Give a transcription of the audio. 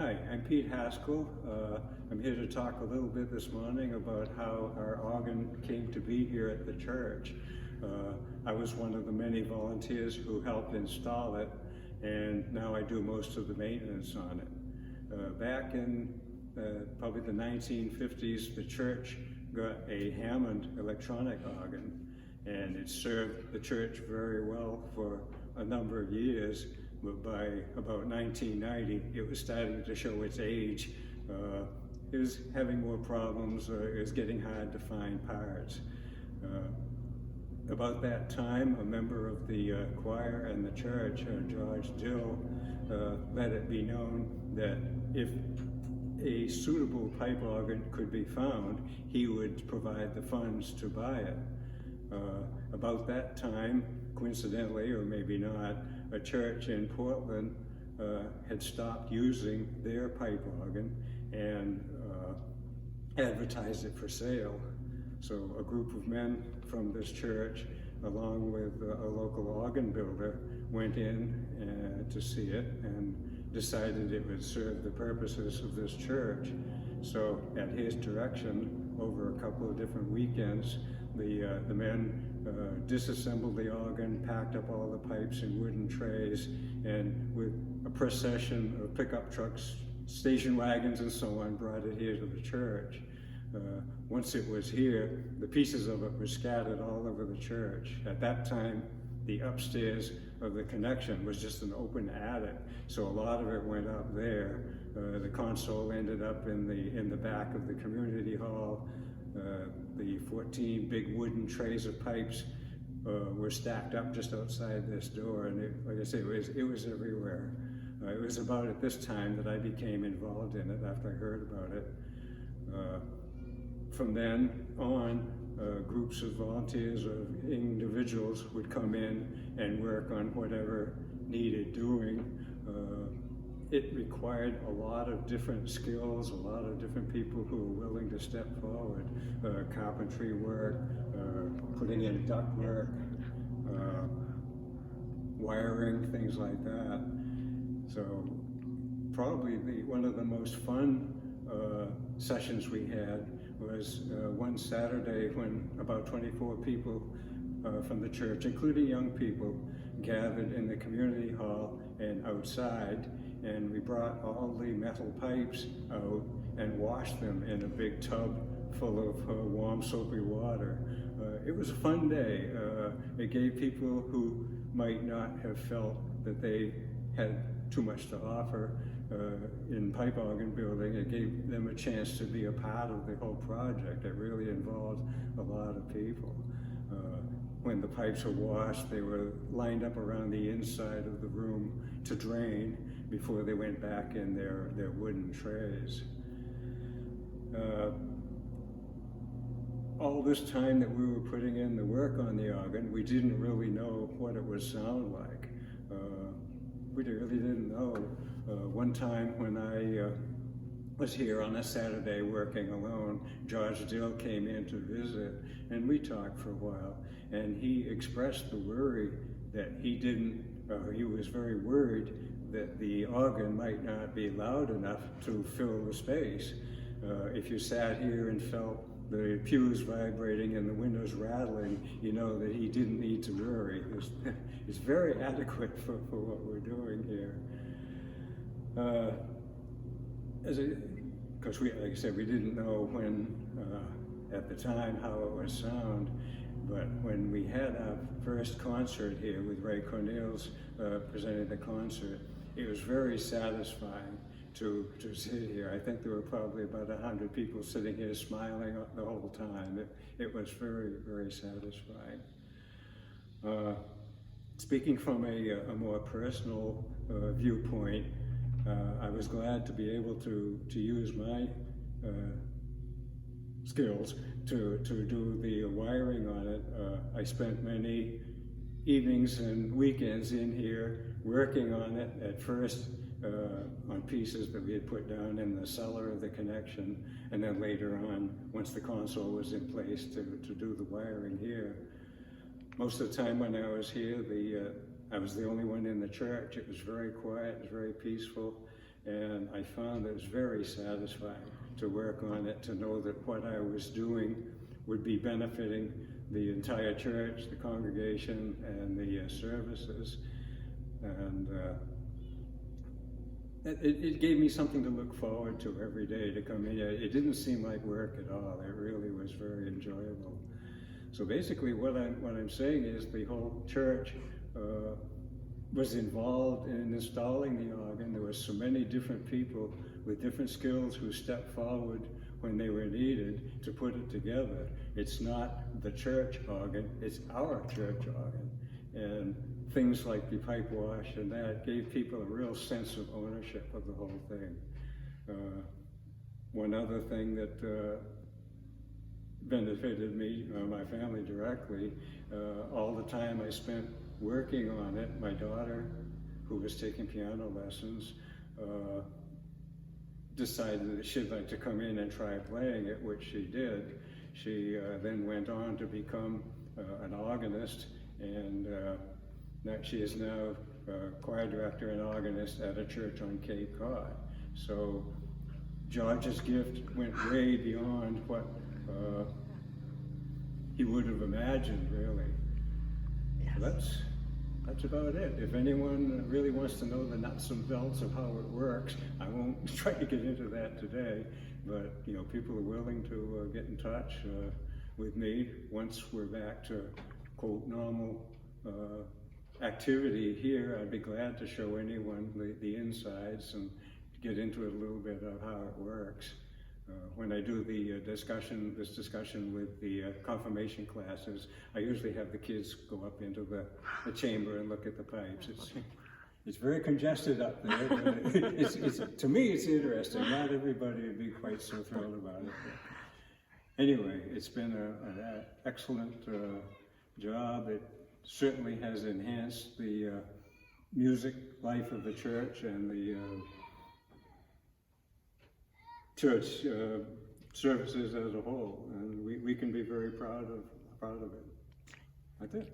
Hi, I'm Pete Haskell. I'm here to talk a little bit this morning about how our organ came to be here at the church. I was one of the many volunteers who helped install it, and now I do most of the maintenance on it. Back in probably the 1950s, the church got a Hammond electronic organ, and it served the church very well for a number of years. But by about 1990, it was starting to show its age. It was having more problems, it was getting hard to find parts. About that time, a member of the choir and the church, George Dill, let it be known that if a suitable pipe organ could be found, he would provide the funds to buy it. About that time, coincidentally, or maybe not, a church in Portland had stopped using their pipe organ and advertised it for sale. So a group of men from this church, along with a local organ builder, went in to see it and decided it would serve the purposes of this church. So at his direction, over a couple of different weekends, the men disassembled the organ, packed up all the pipes in wooden trays, and with a procession of pickup trucks, station wagons, and so on, brought it here to the church. Once it was here, the pieces of it were scattered all over the church. At that time, the upstairs of the connection was just an open attic, so a lot of it went up there. The console ended up in the back of the community hall. The 14 big wooden trays of pipes were stacked up just outside this door, and like I say, it was everywhere. It was about at this time that I became involved in it after I heard about it. From then on, groups of volunteers or individuals would come in and work on whatever needed doing. It required a lot of different skills, a lot of different people who were willing to step forward. Carpentry work, putting in duct work, wiring, things like that. So probably one of the most fun sessions we had was one Saturday when about 24 people from the church, including young people, gathered in the community hall and outside, and we brought all the metal pipes out and washed them in a big tub full of warm, soapy water. It was a fun day. It gave people who might not have felt that they had too much to offer in pipe organ building, it gave them a chance to be a part of the whole project. It really involved a lot of people. When the pipes were washed, they were lined up around the inside of the room to drain before they went back in their wooden trays. All this time that we were putting in the work on the organ, we didn't really know what it would sound like. We really didn't know. One time when I was here on a Saturday working alone, George Dill came in to visit, and we talked for a while, and he expressed the worry that he was very worried that the organ might not be loud enough to fill the space. If you sat here and felt the pews vibrating and the windows rattling, you know that he didn't need to worry. It's very adequate for what we're doing here. Because like I said, we didn't know when, at the time, how it would sound, but when we had our first concert here with Ray Cornels presenting the concert, it was very satisfying to sit here. I think there were probably about 100 people sitting here smiling the whole time. It was very, very satisfying. Speaking from a more personal viewpoint, I was glad to be able to use my skills to do the wiring on it. I spent many evenings and weekends in here working on it, at first on pieces that we had put down in the cellar of the connection, and then later on, once the console was in place, to do the wiring here. Most of the time when I was here, I was the only one in the church. It was very quiet, it was very peaceful, and I found it was very satisfying to work on it, to know that what I was doing would be benefiting the entire church, the congregation, and the services. And it gave me something to look forward to every day to come in. It didn't seem like work at all. It really was very enjoyable. So basically what I'm saying is the whole church was involved in installing the organ. There were so many different people with different skills who stepped forward when they were needed to put it together. It's not the church organ, it's our church organ. And things like the pipe wash and that gave people a real sense of ownership of the whole thing. One other thing that benefited me, my family directly, all the time I spent working on it, my daughter, who was taking piano lessons, decided that she'd like to come in and try playing it, which she did. She then went on to become an organist, and she is now choir director and organist at a church on Cape Cod. So George's gift went way beyond what he would have imagined, really. Yes. That's about it. If anyone really wants to know the nuts and bolts of how it works, I won't try to get into that today, but people are willing to get in touch with me once we're back to, quote, normal activity here. I'd be glad to show anyone the insides and get into it a little bit of how it works. When I do this discussion with the confirmation classes, I usually have the kids go up into the chamber and look at the pipes. It's very congested up there, but to me it's interesting. Not everybody would be quite so thrilled about it. But anyway, it's been an excellent job. It certainly has enhanced the music life of the church and the church services as a whole, and we can be very proud of it. That's it.